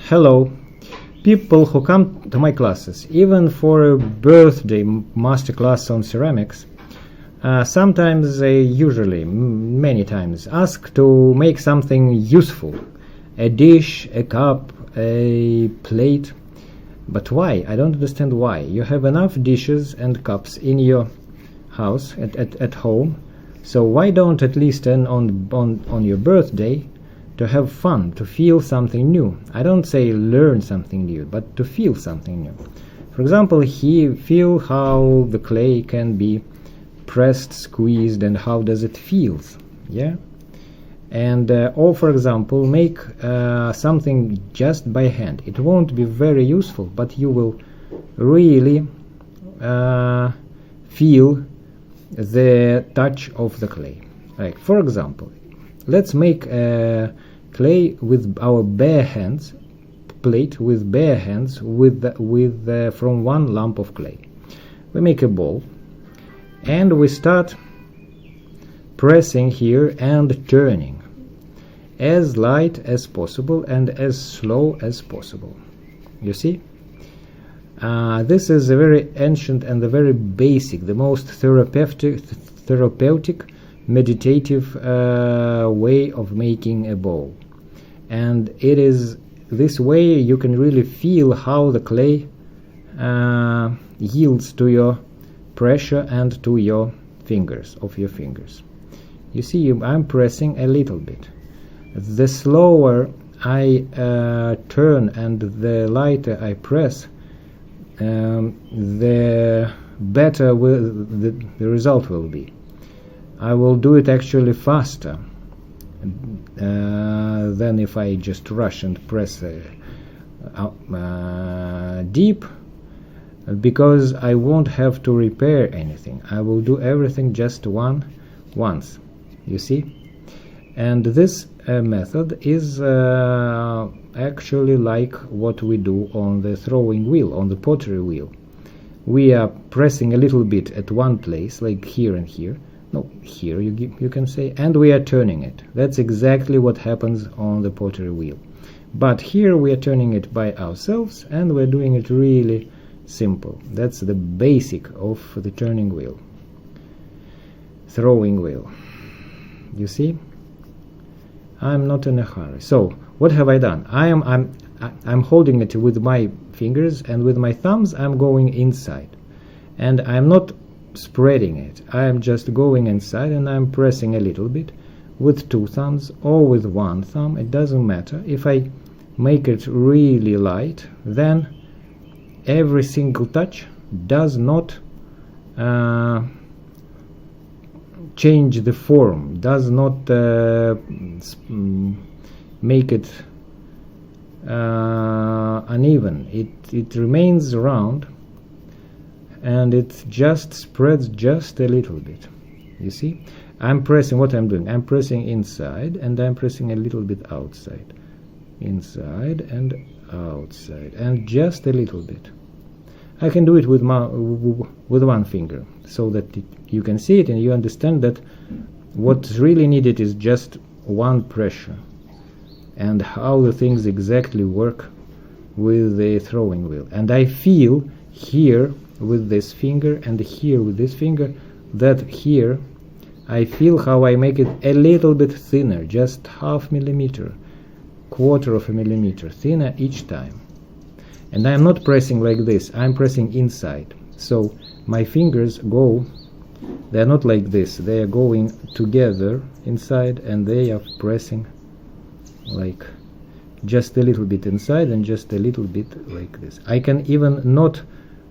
Hello, people who come to my classes, even for a birthday masterclass on ceramics, sometimes they usually, many times, ask to make something useful. A dish, a cup, a plate. But why? I don't understand why. You have enough dishes and cups in your house, at home, so why don't at least on your birthday to have fun, to feel something new? I don't say learn something new, but to feel something new. For example, feel how the clay can be pressed, squeezed, and how does it feels, yeah? And or for example, make something just by hand. It won't be very useful, but you will really feel the touch of the clay. Like, for example, let's make a clay with our bare hands, plate with bare hands, from one lump of clay. We make a ball, and we start pressing here and turning as light as possible and as slow as possible. You see? This is a very ancient and a very basic, the most therapeutic, meditative way of making a ball. And it is this way you can really feel how the clay yields to your pressure and to your fingers, You see, I'm pressing a little bit. The slower I turn and the lighter I press, the better the result will be. I will do it actually faster than if I just rush and press deep, because I won't have to repair anything. I will do everything just once, you see? And this method is actually like what we do on the throwing wheel, on the pottery wheel. We are pressing a little bit at one place, like here and here. No, here you can say, and we are turning it. That's exactly what happens on the pottery wheel. But here we are turning it by ourselves, and we're doing it really simple. That's the basic of the turning wheel, throwing wheel. You see? I'm not in a hurry. So what have I done? I'm holding it with my fingers, and with my thumbs I'm going inside, and I'm not spreading it. I'm just going inside, and I'm pressing a little bit with two thumbs or with one thumb. It doesn't matter. If I make it really light, then every single touch does not change the form, does not make it uneven. It remains round, and it just spreads just a little bit. You see? I'm pressing, what I'm doing, I'm pressing inside, and I'm pressing a little bit outside. Inside and outside, and just a little bit. I can do it with one finger, so that you can see it and you understand that what's really needed is just one pressure, and how the things exactly work with the throwing wheel. And I feel here with this finger and here with this finger that here I feel how I make it a little bit thinner, just half millimeter, quarter of a millimeter thinner each time. And I'm not pressing like this, I'm pressing inside. So my fingers go, they're not like this, they are going together inside, and they are pressing like just a little bit inside and just a little bit like this. I can even not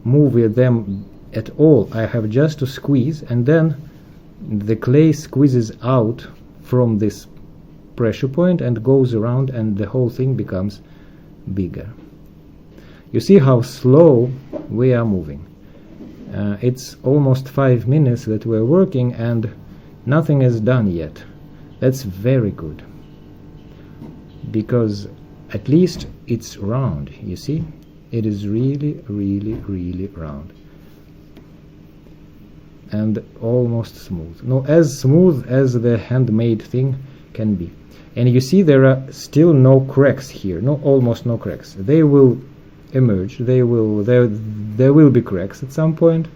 move them at all. I have just to squeeze, and then the clay squeezes out from this pressure point and goes around, and the whole thing becomes bigger. You see how slow we are moving. It's almost 5 minutes that we're working, and nothing is done yet. That's very good, because at least it's round. You see, it is really, really, really round and almost smooth. No, as smooth as the handmade thing can be. And you see there are still no cracks here, almost no cracks. They will emerge. There will be cracks at some point,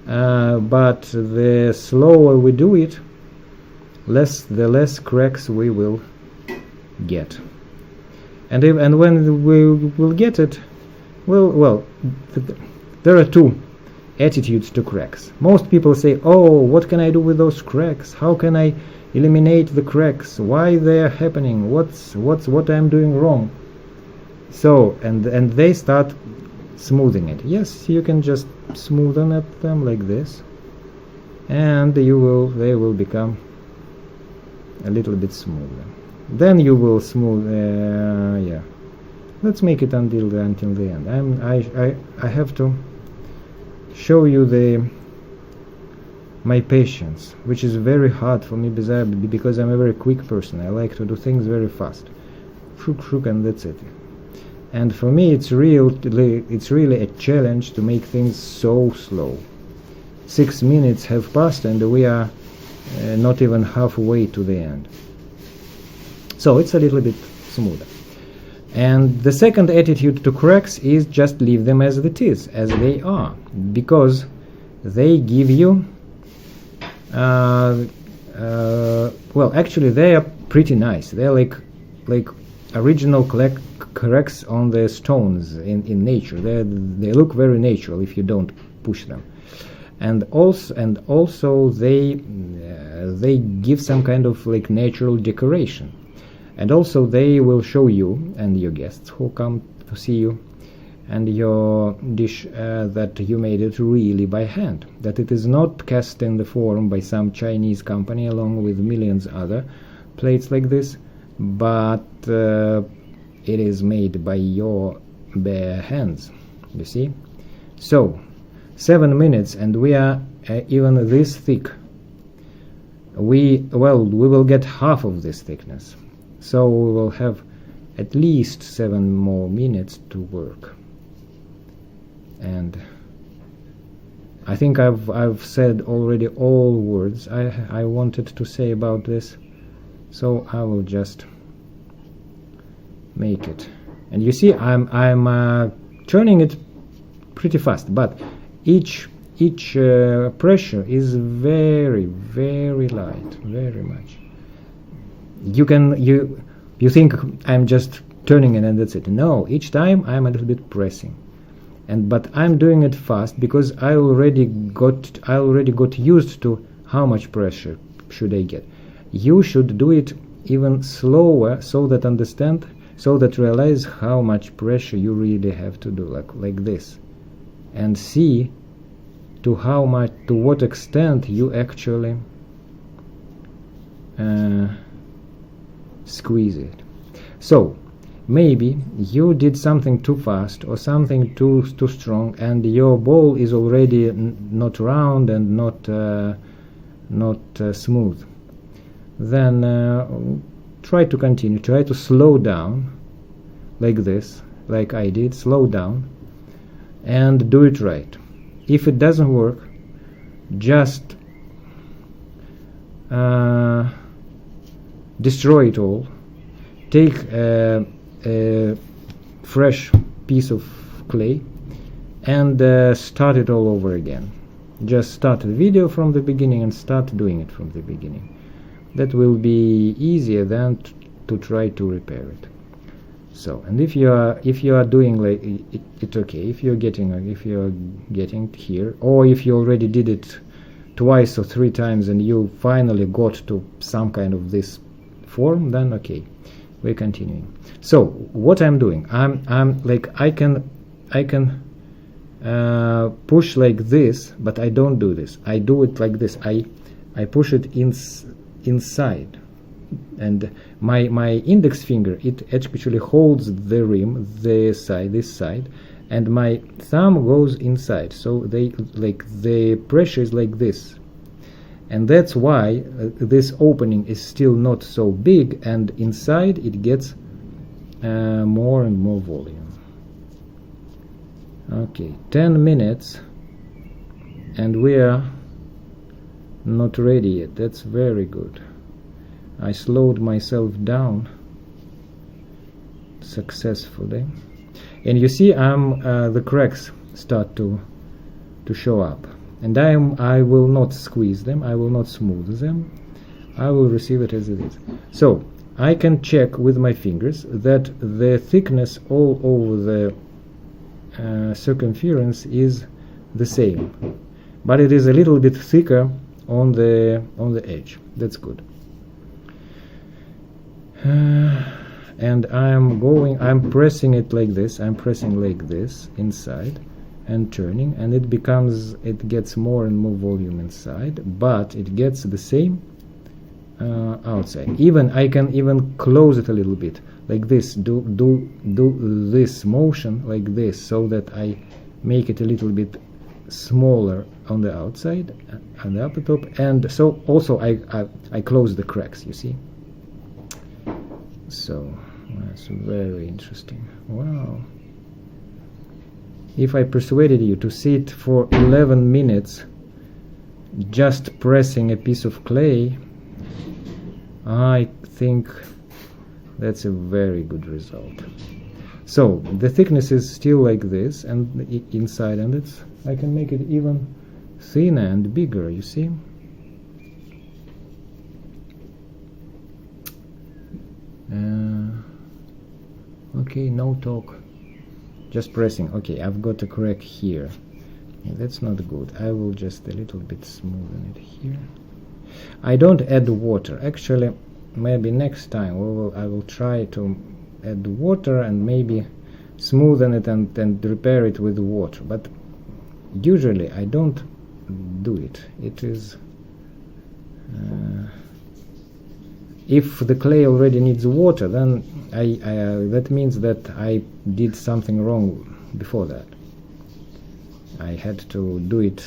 but the slower we do it, the less cracks we will get. And when we will get it, there are two attitudes to cracks. Most people say, "Oh, what can I do with those cracks? How can I eliminate the cracks? Why they are happening? What I'm doing wrong?" So and they start smoothing it. Yes, you can just smoothen at them like this, and they will become a little bit smoother. Then you will smooth. Yeah, let's make it until the end. I have to show you my patience, which is very hard for me because I'm a very quick person. I like to do things very fast, and that's it. And for me, it's really a challenge to make things so slow. 6 minutes have passed, and we are not even halfway to the end. So it's a little bit smoother. And the second attitude to cracks is just leave them as it is, as they are, because they give you actually they are pretty nice. They're like original cracks on the stones in nature. They look very natural if you don't push them. And also they give some kind of like natural decoration. And also they will show you and your guests who come to see you and your dish that you made it really by hand, that it is not cast in the form by some Chinese company along with millions other plates like this, but it is made by your bare hands, you see. So 7 minutes and we are even this thick. We will get half of this thickness. So we will have at least 7 more minutes to work. And I think I've said already all words I wanted to say about this. So I will just make it. And you see, I'm turning it pretty fast, but each pressure is very, very light, very much. You think I'm just turning it and that's it. No, each time I'm a little bit pressing, but I'm doing it fast because I already got used to how much pressure should I get. You should do it even slower so that realize how much pressure you really have to do, like this, and see to what extent you actually squeeze it. So maybe you did something too fast or something too strong, and your ball is already not round and not smooth. Then try to continue. Try to slow down like this, like I did. Slow down and do it right. If it doesn't work, just destroy it all. Take a fresh piece of clay and start it all over again. Just start the video from the beginning and start doing it from the beginning. That will be easier than to try to repair it. So, and if you are doing like it's okay. If you're getting here, or if you already did it twice or 3 times and you finally got to some kind of this form, then okay, we're continuing. So what I'm doing, I'm like I can push like this, but I don't do this. I do it like this. I push it inside, and my index finger, it actually holds the rim, this side, and my thumb goes inside. So the pressure is like this, and that's why this opening is still not so big, and inside it gets more and more volume. Okay, 10 minutes and we are not ready yet. That's very good. I slowed myself down successfully, and you see the cracks start to show up, and I will not squeeze them, I will not smooth them, I will receive it as it is. So I can check with my fingers that the thickness all over the circumference is the same, but it is a little bit thicker on the edge. That's good. And I'm pressing it like this, I'm pressing like this inside and turning, and it gets more and more volume inside, but it gets the same outside. I can even close it a little bit like this, do this motion like this, so that I make it a little bit smaller on the outside and the upper top, and so also I close the cracks, you see. So that's very interesting. Wow. If I persuaded you to sit for 11 minutes just pressing a piece of clay, I think that's a very good result. So the thickness is still like this, and inside, and I can make it even thinner and bigger, you see. Okay, no talk, just pressing. Okay, I've got a crack here. That's not good. I will just a little bit smoothen it here. I don't add water. Actually, maybe next time I will try to add water and maybe smoothen it and repair it with water. But usually I don't do it. It is if the clay already needs water, then that means that I did something wrong before that. I had to do it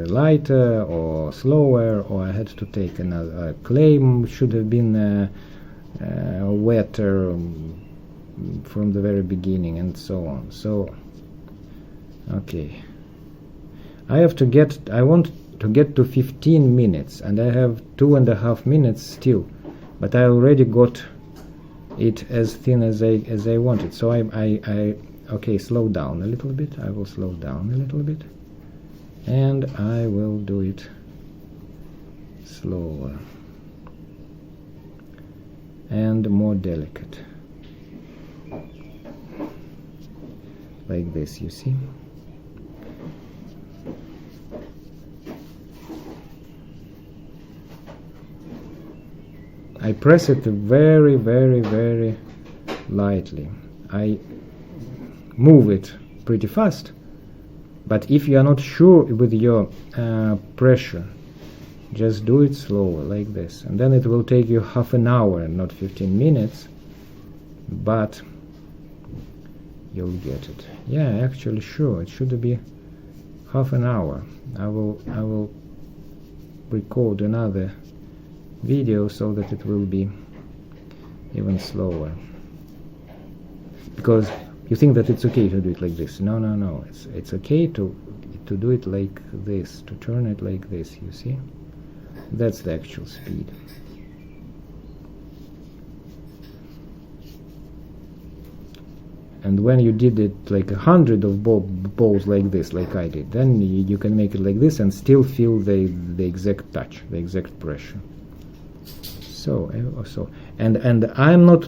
lighter or slower, or I had to take another clay should have been wetter from the very beginning, and so on. So okay, I want to get to 15 minutes, and I have 2.5 minutes still, but I already got it as thin as I wanted. So okay, slow down a little bit. I will slow down a little bit, and I will do it slower and more delicate, like this, you see. I press it very, very, very lightly. I move it pretty fast, but if you are not sure with your pressure, just do it slower like this, and then it will take you half an hour and not 15 minutes, but you'll get it. Yeah, actually, sure, it should be half an hour. I will record another video so that it will be even slower, because you think that it's okay to do it like this. No, it's okay to do it like this, to turn it like this, you see. That's the actual speed. And when you did it like 100 of balls like this, like I did, then you can make it like this and still feel the exact touch, the exact pressure. So and I'm not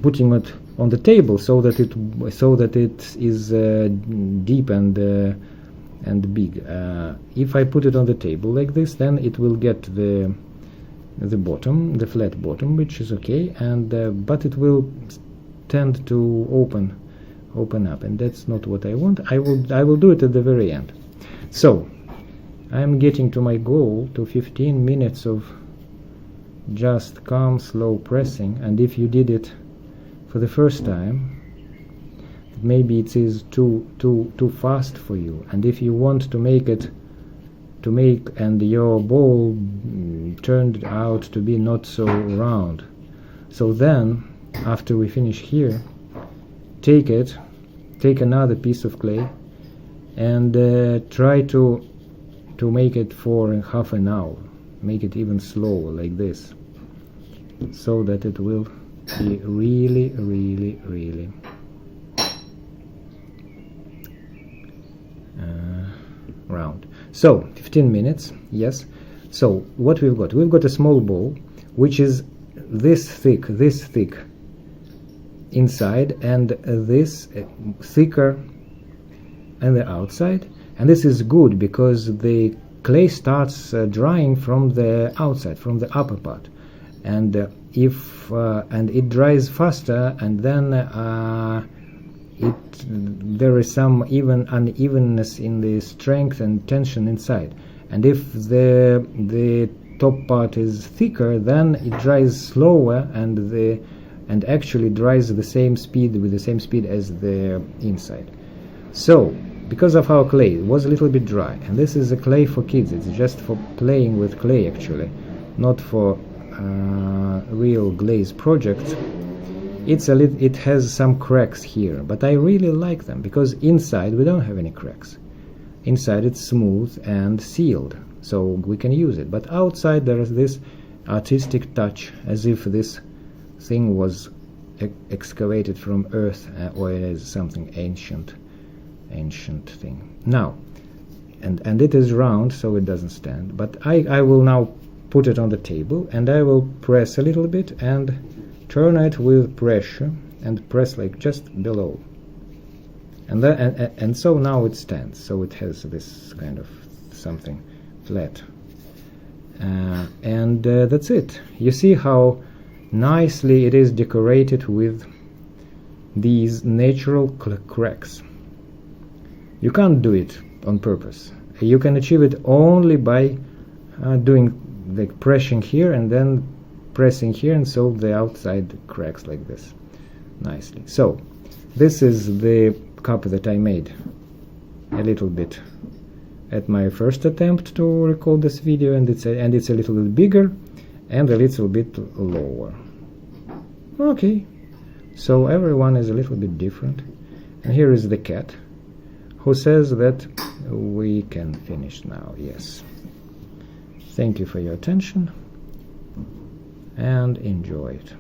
putting it on the table so that it is deep and big. If I put it on the table like this, then it will get the bottom, the flat bottom, which is okay, and but it will tend to open up, and that's not what I want. I will do it at the very end. So I'm getting to my goal, to 15 minutes of just calm, slow pressing. And if you did it for the first time, maybe it is too fast for you, and if you want to make and your ball turned out to be not so round, so then after we finish here, take another piece of clay and try to make it for half an hour. Make it even slower like this, so that it will be really, really, really round. So 15 minutes, yes. So what we've got a small ball which is this thick inside, and this thicker on the outside. And this is good because the clay starts drying from the outside, from the upper part, and and it dries faster, and then there is some unevenness in the strength and tension inside. And if the top part is thicker, then it dries slower, and actually dries with the same speed as the inside. So because of our clay, it was a little bit dry, and this is a clay for kids. It's just for playing with clay, actually, not for real glaze projects. It has some cracks here, but I really like them because inside we don't have any cracks. Inside it's smooth and sealed, so we can use it. But outside there is this artistic touch, as if this thing was excavated from earth, or it is something ancient thing. Now, and it is round, so it doesn't stand. But I will now put it on the table, and I will press a little bit and turn it with pressure, and press like just below, and so now it stands. So it has this kind of something flat, and that's it. You see how nicely it is decorated with these natural cracks. You can't do it on purpose. You can achieve it only by doing the pressing here and then pressing here, and so the outside cracks like this nicely. So this is the cup that I made a little bit at my first attempt to record this video, and it's a little bit bigger and a little bit lower. Okay, so everyone is a little bit different. And here is the cat, who says that we can finish now. Yes. Thank you for your attention, and enjoy it.